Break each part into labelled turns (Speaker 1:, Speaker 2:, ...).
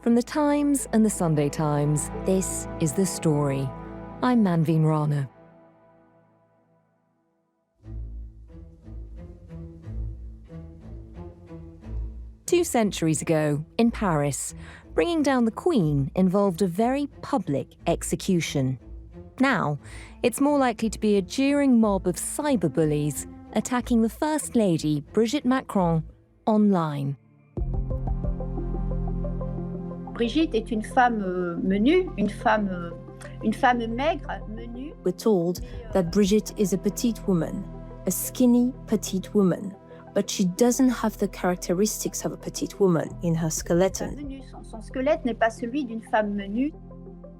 Speaker 1: From the Times and the Sunday Times, this is The Story. I'm Manveen Rana. Two centuries ago, in Paris, bringing down the Queen involved a very public execution. Now, it's more likely to be a jeering mob of cyberbullies attacking the First Lady, Brigitte Macron, online.
Speaker 2: Brigitte est une femme menue, une femme maigre, menue.
Speaker 3: We're told that Brigitte is a petite woman, a skinny, petite woman, but she doesn't have the characteristics of a petite woman in her skeleton.
Speaker 2: Son squelette n'est pas celui d'une femme menue.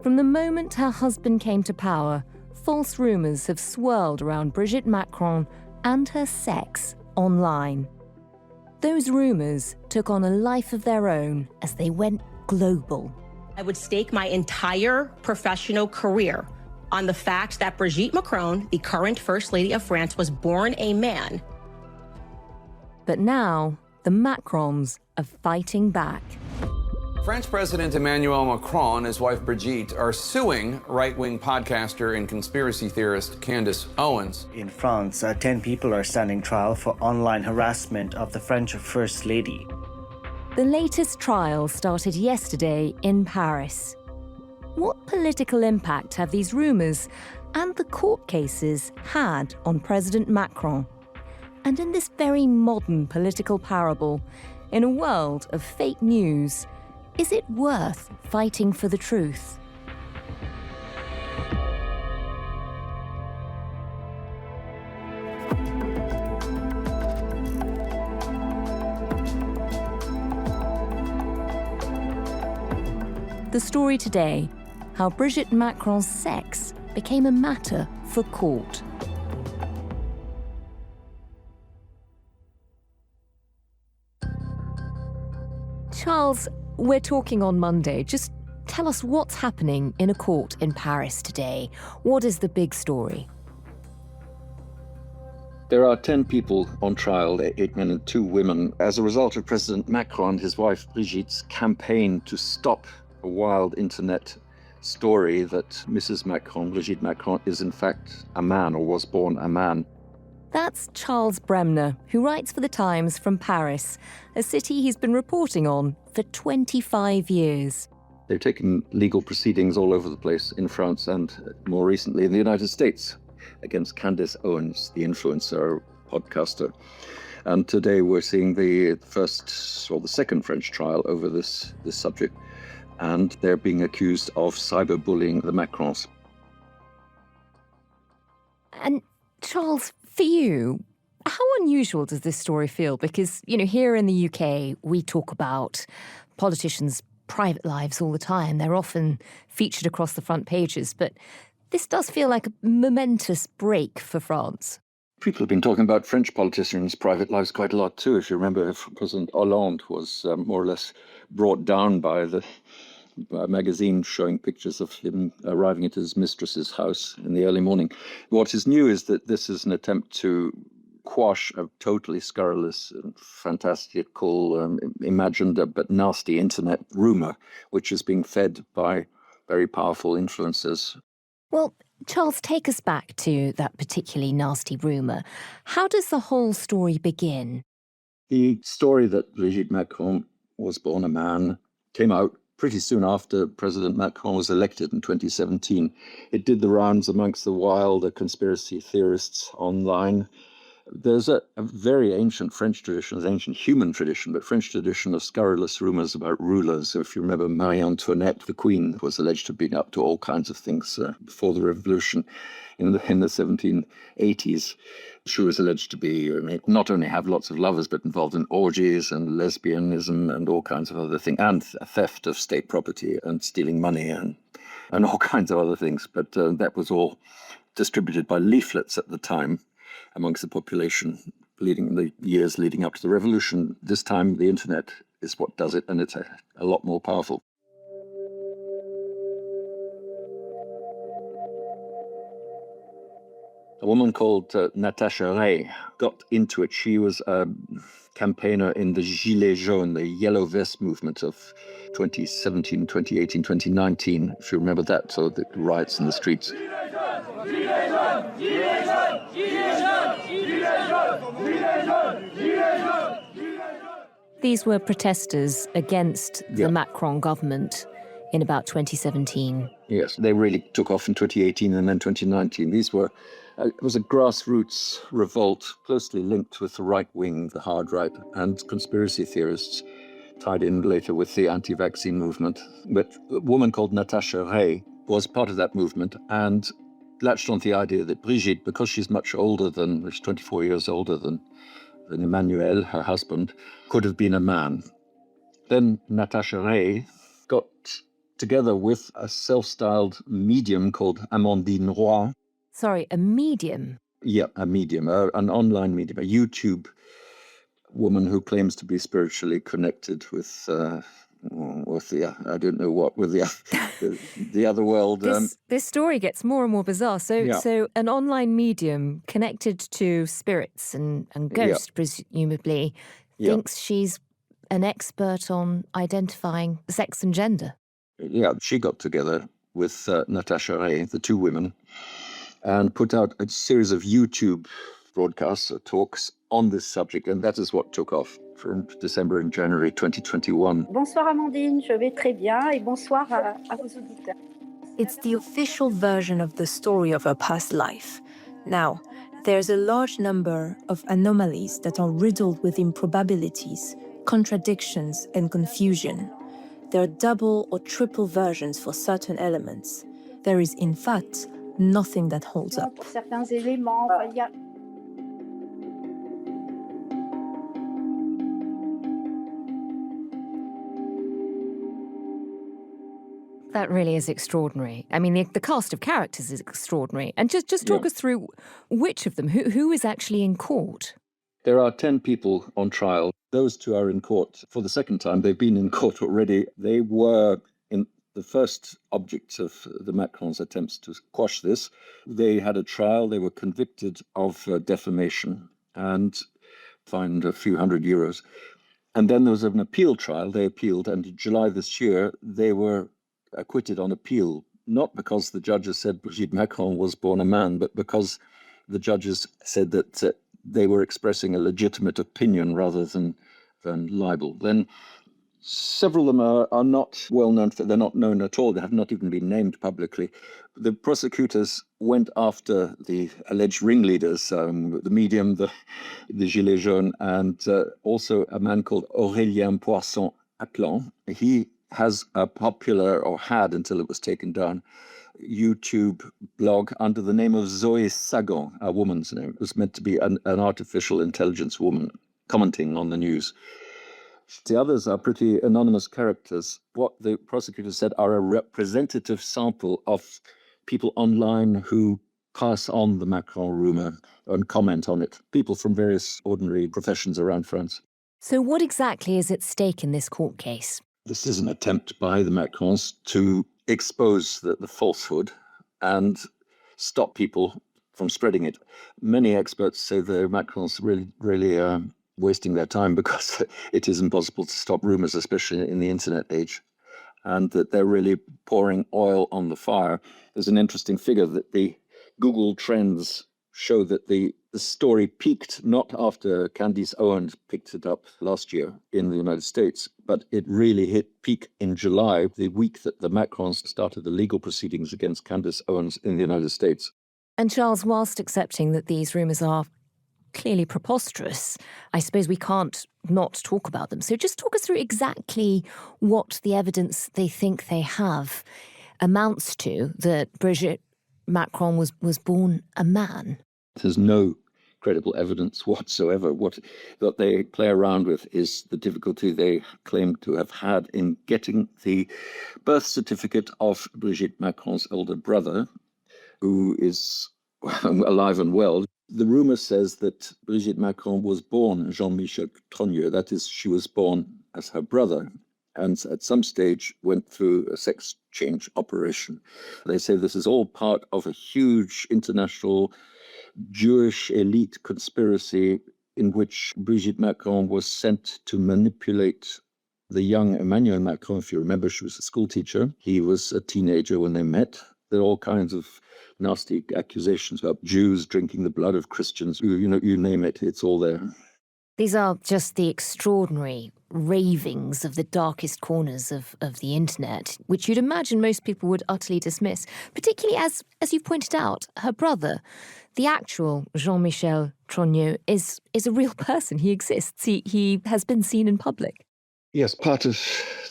Speaker 1: From the moment her husband came to power, false rumours have swirled around Brigitte Macron and her sex online. Those rumours took on a life of their own as they went global.
Speaker 4: I would stake my entire professional career on the fact that Brigitte Macron, the current First Lady of France, was born a man.
Speaker 1: But now, the Macrons are fighting back.
Speaker 5: French President Emmanuel Macron and his wife Brigitte are suing right-wing podcaster and conspiracy theorist Candace Owens.
Speaker 6: In France, 10 people are standing trial for online harassment of the French First Lady.
Speaker 1: The latest trial started yesterday in Paris. What political impact have these rumours and the court cases had on President Macron? And in this very modern political parable, in a world of fake news, is it worth fighting for the truth? The story today, how Brigitte Macron's sex became a matter for court. Charles, we're talking on Monday. Just tell us what's happening in a court in Paris today. What is the big story?
Speaker 7: There are 10 people on trial, 8 men and 2 women, as a result of President Macron and his wife Brigitte's campaign to stop a wild internet story that Mrs. Macron, Brigitte Macron, is in fact a man or was born a man.
Speaker 1: That's Charles Bremner, who writes for The Times from Paris, a city he's been reporting on for 25 years.
Speaker 7: They've taken legal proceedings all over the place in France and more recently in the United States against Candace Owens, the influencer podcaster. And today we're seeing the first or the second French trial over this subject, and they're being accused of cyberbullying the Macrons.
Speaker 1: And Charles, for you, how unusual does this story feel? Because, here in the UK, we talk about politicians' private lives all the time. They're often featured across the front pages. But this does feel like a momentous break for France.
Speaker 7: People have been talking about French politicians' private lives quite a lot too. If you remember, President Hollande was more or less brought down by a magazine showing pictures of him arriving at his mistress's house in the early morning. What is new is that this is an attempt to quash a totally scurrilous and fantastical, imagined but nasty internet rumour, which is being fed by very powerful influencers.
Speaker 1: Well, Charles, take us back to that particularly nasty rumour. How does the whole story begin?
Speaker 7: The story that Brigitte Macron was born a man came out pretty soon after President Macron was elected in 2017. It did the rounds amongst the wilder conspiracy theorists online. There's a very ancient French tradition, an ancient human tradition, but French tradition of scurrilous rumours about rulers. So if you remember, Marie Antoinette, the Queen, was alleged to have been up to all kinds of things before the Revolution in the 1780s. She was alleged to be not only have lots of lovers, but involved in orgies and lesbianism and all kinds of other things, and theft of state property and stealing money and all kinds of other things. But that was all distributed by leaflets at the time amongst the population leading the years leading up to the revolution. This time the internet is what does it, and it's a lot more powerful. woman called Natasha Ray got into it. She was a campaigner in the Gilets jaunes, the yellow vest movement of 2017, 2018, 2019, if you remember that, so the riots in the streets.
Speaker 1: These were protesters against the Macron government in about 2017.
Speaker 7: Yes, they really took off in 2018 and then 2019. These were, it was a grassroots revolt closely linked with the right wing, the hard right, and conspiracy theorists tied in later with the anti-vaccine movement. But a woman called Natasha Ray was part of that movement and latched on the idea that Brigitte, because she's much older than, she's 24 years older than Emmanuel, her husband, could have been a man. Then Natasha Ray got together with a self-styled medium called Amandine Roy.
Speaker 1: Sorry, a medium?
Speaker 7: Yeah, a medium, an online medium, a YouTube woman who claims to be spiritually connected with the, I don't know what, with the other world.
Speaker 1: This story gets more and more bizarre. So an online medium connected to spirits and ghosts, presumably, thinks she's an expert on identifying sex and gender.
Speaker 7: Yeah, she got together with Natasha Ray, the two women, and put out a series of YouTube broadcasts or talks on this subject, and that is what took off from December and January 2021.
Speaker 2: Bonsoir Amandine, je vais très bien et bonsoir à vos auditeurs.
Speaker 3: It's the official version of the story of her past life. Now, there's a large number of anomalies that are riddled with improbabilities, contradictions, and confusion. There are double or triple versions for certain elements. There is, in fact, nothing that holds up.
Speaker 2: Pour certains éléments, il y a...
Speaker 1: That really is extraordinary. I mean, the cast of characters is extraordinary. And just talk us through which of them, who is actually in court?
Speaker 7: There are 10 people on trial. Those two are in court for the second time. They've been in court already. They were in the first object of the Macrons' attempts to quash this. They had a trial. They were convicted of defamation and fined a few €100. And then there was an appeal trial. They appealed, and in July this year, they were acquitted on appeal, not because the judges said Brigitte Macron was born a man, but because the judges said that they were expressing a legitimate opinion rather than libel. Then several of them are not well known. They're not known at all. They have not even been named publicly. The prosecutors went after the alleged ringleaders, the medium, the Gilets jaunes, and also a man called Aurélien Poisson-Atlan. He has a popular, or had until it was taken down, YouTube blog under the name of Zoe Sagan, a woman's name. It was meant to be an artificial intelligence woman commenting on the news. The others are pretty anonymous characters. What the prosecutors said are a representative sample of people online who pass on the Macron rumor and comment on it. People from various ordinary professions around France.
Speaker 1: So what exactly is at stake in this court case?
Speaker 7: This is an attempt by the Macrons to expose the falsehood and stop people from spreading it. Many experts say the Macrons really wasting their time because it is impossible to stop rumors, especially in the internet age, and that they're really pouring oil on the fire. There's an interesting figure that the Google Trends show that the story peaked not after Candace Owens picked it up last year in the United States, but it really hit peak in July, the week that the Macrons started the legal proceedings against Candace Owens in the United States.
Speaker 1: And Charles, whilst accepting that these rumours are clearly preposterous, I suppose we can't not talk about them. So just talk us through exactly what the evidence they think they have amounts to, that Brigitte Macron was born a man.
Speaker 7: There's no credible evidence whatsoever. What that they play around with is the difficulty they claim to have had in getting the birth certificate of Brigitte Macron's older brother, who is alive and well. The rumor says that Brigitte Macron was born Jean-Michel Trogneux. That is, she was born as her brother, and at some stage went through a sex change operation. They say this is all part of a huge international Jewish elite conspiracy in which Brigitte Macron was sent to manipulate the young Emmanuel Macron. If you remember, she was a school teacher. He was a teenager when they met. There are all kinds of nasty accusations about Jews drinking the blood of Christians. You name it, it's all there.
Speaker 1: These are just the extraordinary ravings of the darkest corners of the internet, which you'd imagine most people would utterly dismiss, particularly as you've pointed out, her brother, the actual Jean-Michel Trogneux, is a real person. He exists. He has been seen in public.
Speaker 7: Yes, part of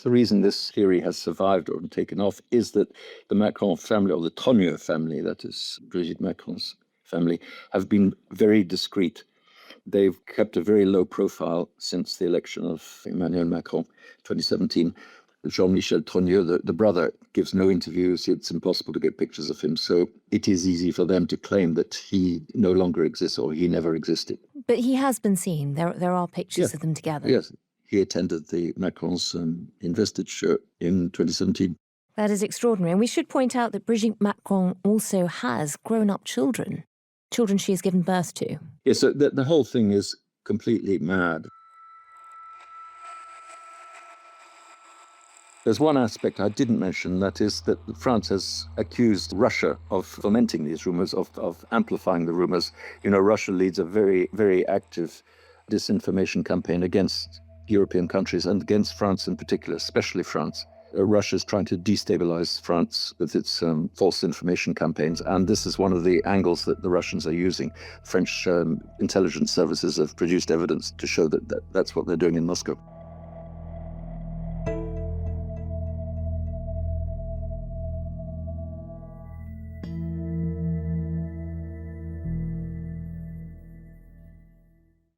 Speaker 7: the reason this theory has survived or taken off is that the Macron family, or the Trogneux family, that is Brigitte Macron's family, have been very discreet. They've kept a very low profile since the election of Emmanuel Macron, 2017. Jean-Michel Trogneux, the brother, gives no interviews. It's impossible to get pictures of him. So it is easy for them to claim that he no longer exists or he never existed.
Speaker 1: But he has been seen. There are pictures of them together.
Speaker 7: Yes, he attended the Macron's investiture in 2017.
Speaker 1: That is extraordinary. And we should point out that Brigitte Macron also has grown-up children she has given birth to.
Speaker 7: Yes, so the whole thing is completely mad. There's one aspect I didn't mention, that is that France has accused Russia of fomenting these rumors, of amplifying the rumors. Russia leads a very, very active disinformation campaign against European countries and against France in particular, especially France. Russia is trying to destabilize France with its false information campaigns, and this is one of the angles that the Russians are using. French intelligence services have produced evidence to show that that's what they're doing in Moscow.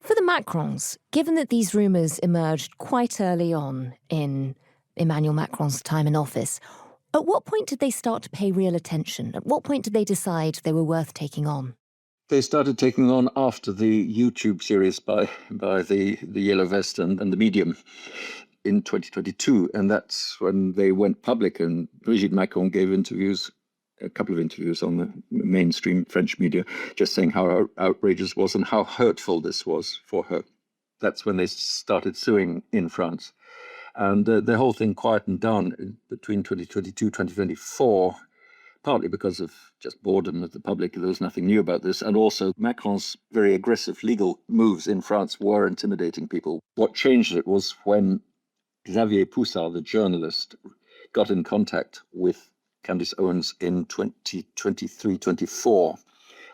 Speaker 1: For the Macrons, given that these rumours emerged quite early on in Emmanuel Macron's time in office, at what point did they start to pay real attention? At what point did they decide they were worth taking on?
Speaker 7: They started taking on after the YouTube series by the Yellow Vest and the Medium in 2022, and that's when they went public, and Brigitte Macron gave a couple of interviews on the mainstream French media, just saying how outrageous it was and how hurtful this was for her. That's when they started suing in France. And the whole thing quietened down between 2022 and 2024, partly because of just boredom of the public. There was nothing new about this. And also Macron's very aggressive legal moves in France were intimidating people. What changed it was when Xavier Poussard, the journalist, got in contact with Candace Owens in 2023-24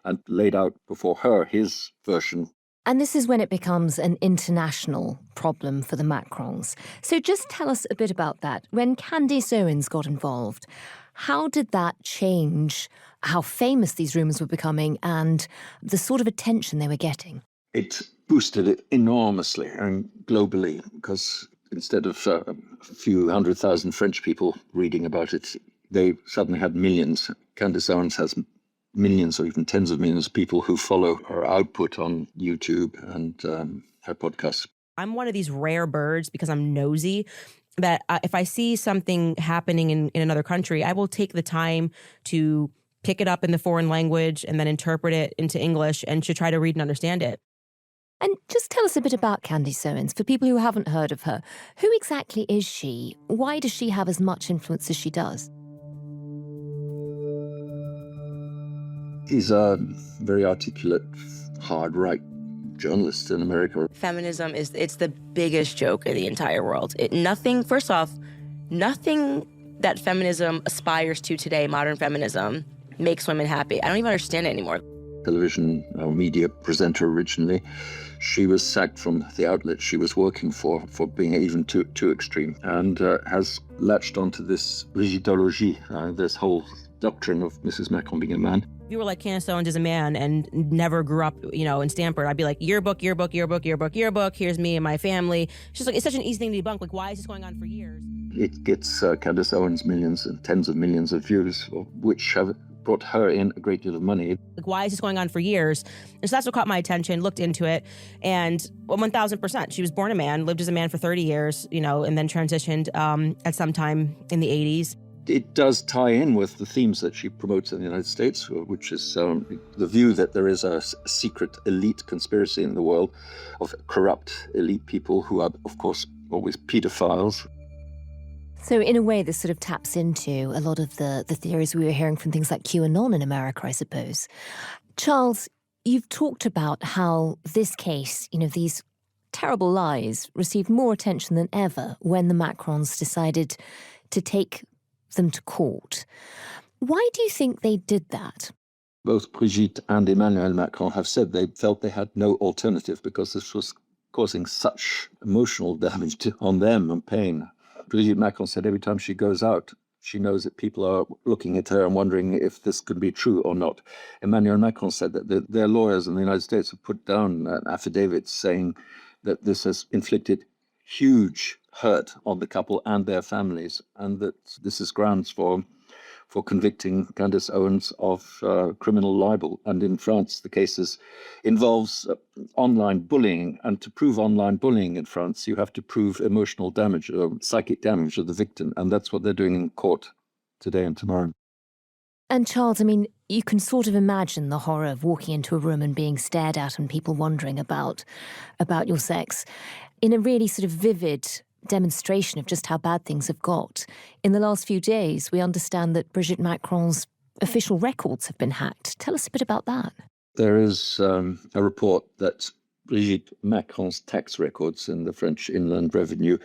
Speaker 7: and laid out before her his version.
Speaker 1: And this is when it becomes an international problem for the Macrons. So just tell us a bit about that. When Candace Owens got involved, how did that change how famous these rumours were becoming and the sort of attention they were getting?
Speaker 7: It boosted it enormously and globally, because instead of a few 100,000 French people reading about it, they suddenly had millions. Candace Owens has millions or even tens of millions of people who follow her output on YouTube and her podcasts.
Speaker 4: I'm one of these rare birds, because I'm nosy, that if I see something happening in another country, I will take the time to pick it up in the foreign language and then interpret it into English and to try to read and understand it.
Speaker 1: And just tell us a bit about Candace Owens, for people who haven't heard of her. Who exactly is she? Why does she have as much influence as she does?
Speaker 7: He's a very articulate, hard-right journalist in America.
Speaker 4: Feminism it's the biggest joke in the entire world. Nothing that feminism aspires to today, modern feminism, makes women happy. I don't even understand it anymore.
Speaker 7: Television media presenter originally. She was sacked from the outlet she was working for being even too extreme, and has latched onto this Brigittologie, this whole doctrine of Mrs. Macron being a man.
Speaker 4: If you were like Candace Owens is a man and never grew up, in Stanford, I'd be like, yearbook, here's me and my family. It's just like, it's such an easy thing to debunk. Like, why is this going on for years?
Speaker 7: It gets Candace Owens millions and tens of millions of views, which have brought her in a great deal of money.
Speaker 4: Like, why is this going on for years? And so that's what caught my attention, looked into it, and 1,000%. She was born a man, lived as a man for 30 years, and then transitioned at some time in the 80s.
Speaker 7: It does tie in with the themes that she promotes in the United States, which is the view that there is a secret elite conspiracy in the world of corrupt elite people who are, of course, always pedophiles.
Speaker 1: So in a way, this sort of taps into a lot of the theories we were hearing from things like QAnon in America, I suppose. Charles, you've talked about how this case, these terrible lies received more attention than ever when the Macrons decided to take them to court. Why do you think they did that?
Speaker 7: Both Brigitte and Emmanuel Macron have said they felt they had no alternative because this was causing such emotional damage on them and pain. Brigitte Macron said every time she goes out, she knows that people are looking at her and wondering if this could be true or not. Emmanuel Macron said that their lawyers in the United States have put down affidavits saying that this has inflicted huge hurt on the couple and their families, and that this is grounds for convicting Candace Owens of criminal libel. And in France, the case involves online bullying. And to prove online bullying in France, you have to prove emotional damage or psychic damage of the victim. And that's what they're doing in court today and tomorrow.
Speaker 1: And Charles, you can sort of imagine the horror of walking into a room and being stared at and people wondering about your sex in a really sort of vivid demonstration of just how bad things have got. In the last few days, we understand that Brigitte Macron's official records have been hacked. Tell us a bit about that.
Speaker 7: There is a report that Brigitte Macron's tax records in the French Inland Revenue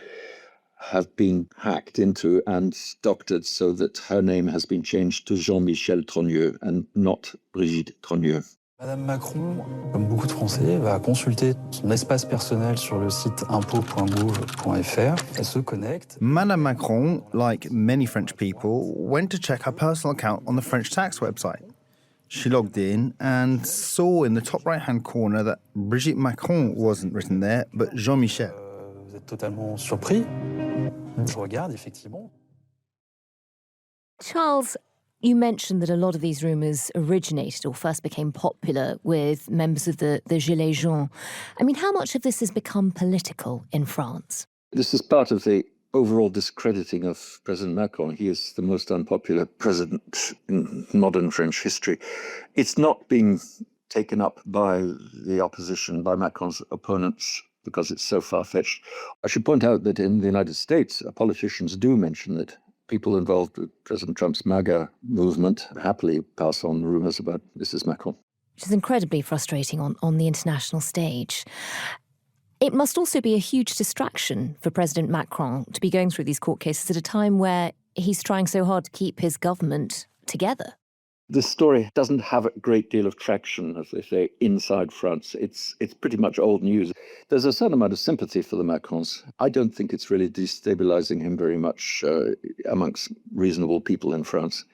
Speaker 7: have been hacked into and doctored so that her name has been changed to Jean-Michel Trogneux and not Brigitte Trogneux.
Speaker 8: Madame Macron, comme beaucoup de Français, va consulter son espace personnel sur le site impôts.gouv.fr. Elle se connecte.
Speaker 9: Madame Macron, like many French people, went to check her personal account on the French tax website. She logged in and saw in the top right-hand corner that Brigitte Macron wasn't written there, but Jean-Michel.
Speaker 8: Vous êtes totalement surpris. Je regarde, effectivement.
Speaker 1: Charles, you mentioned that a lot of these rumours originated or first became popular with members of the Gilets jaunes. How much of this has become political in France?
Speaker 7: This is part of the overall discrediting of President Macron. He is the most unpopular president in modern French history. It's not being taken up by the opposition, by Macron's opponents, because it's so far-fetched. I should point out that in the United States, politicians do mention that people involved with President Trump's MAGA movement happily pass on rumors about Mrs. Macron.
Speaker 1: Which is incredibly frustrating on the international stage. It must also be a huge distraction for President Macron to be going through these court cases at a time where he's trying so hard to keep his government together.
Speaker 7: This story doesn't have a great deal of traction, as they say, inside France. It's pretty much old news. There's a certain amount of sympathy for the Macrons. I don't think it's really destabilizing him very much amongst reasonable people in France.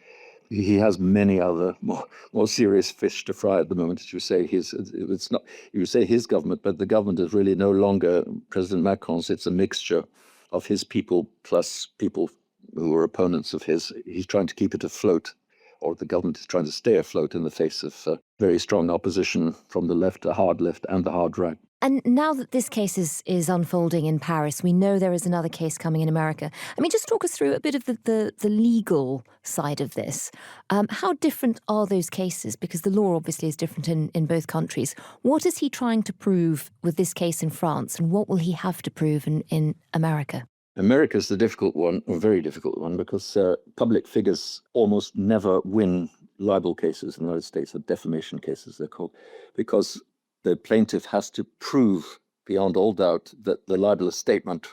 Speaker 7: He has many other more serious fish to fry at the moment. As you say, it's not you say his government, but the government is really no longer President Macron's. It's a mixture of his people plus people who are opponents of his. He's trying to keep it afloat, or the government is trying to stay afloat in the face of very strong opposition from the left, the hard left, and the hard right.
Speaker 1: And now that this case is unfolding in Paris, we know there is another case coming in America. Just talk us through a bit of the legal side of this. How different are those cases? Because the law obviously is different in both countries. What is he trying to prove with this case in France, and what will he have to prove in America?
Speaker 7: America's the difficult one, a very difficult one, because public figures almost never win libel cases in the United States, or defamation cases they're called, because the plaintiff has to prove beyond all doubt that the libelous statement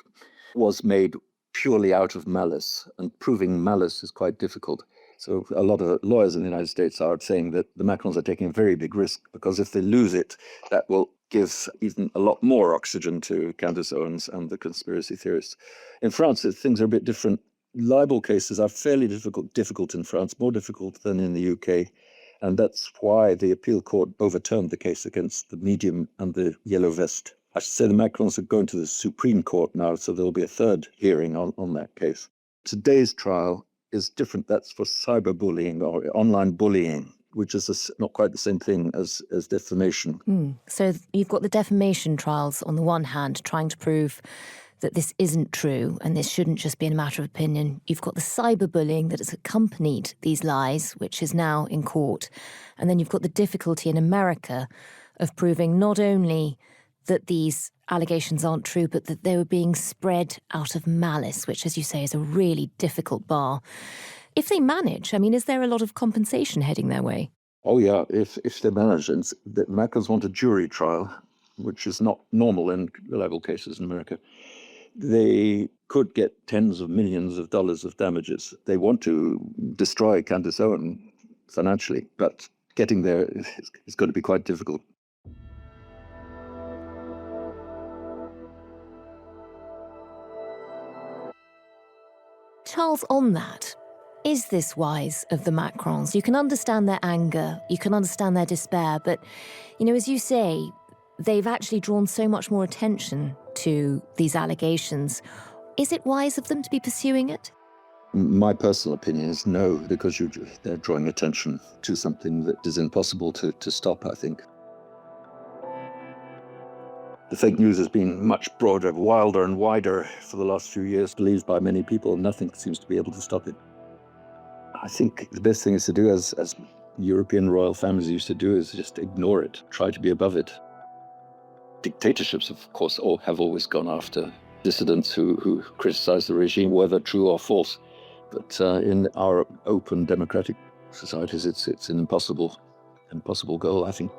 Speaker 7: was made purely out of malice, and proving malice is quite difficult. So a lot of lawyers in the United States are saying that the Macrons are taking a very big risk, because if they lose it, that will give even a lot more oxygen to Candace Owens and the conspiracy theorists. In France, things are a bit different. Libel cases are fairly difficult in France, more difficult than in the UK. And that's why the appeal court overturned the case against the medium and the yellow vest. I should say the Macrons are going to the Supreme Court now, so there'll be a third hearing on that case. Today's trial is different. That's for cyberbullying or online bullying, which is not quite the same thing as defamation.
Speaker 1: So you've got the defamation trials on the one hand, trying to prove that this isn't true and this shouldn't just be a matter of opinion. You've got the cyberbullying that has accompanied these lies, which is now in court. And then you've got the difficulty in America of proving not only that these allegations aren't true, but that they were being spread out of malice, which, as you say, is a really difficult bar. If they manage, I mean, is there a lot of compensation heading their way?
Speaker 7: Oh, yeah, if they manage. And the Macrons want a jury trial, which is not normal in libel cases in America. They could get tens of millions of dollars of damages. They want to destroy Candace Owens financially, but getting there is going to be quite difficult.
Speaker 1: Charles, on that, is this wise of the Macrons? You can understand their anger, you can understand their despair, but, you know, as you say, they've actually drawn so much more attention to these allegations. Is it wise of them to be pursuing it?
Speaker 7: My personal opinion is no, because they're drawing attention to something that is impossible to stop, I think. The fake news has been much broader, wilder and wider for the last few years, believed by many people, and nothing seems to be able to stop it. I think the best thing is to do, as European royal families used to do, is just ignore it, try to be above it. Dictatorships, of course, have always gone after dissidents who criticize the regime, whether true or false. But in our open democratic societies, it's an impossible goal, I think.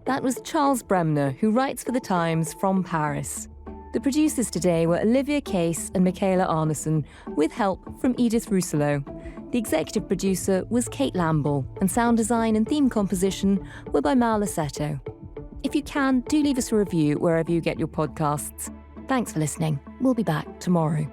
Speaker 1: That was Charles Bremner, who writes for The Times from Paris. The producers today were Olivia Case and Micalea Arneson, with help from Edith Rousselot. The executive producer was Kate Lamble, and sound design and theme composition were by Mal Lassetto. If you can, do leave us a review wherever you get your podcasts. Thanks for listening. We'll be back tomorrow.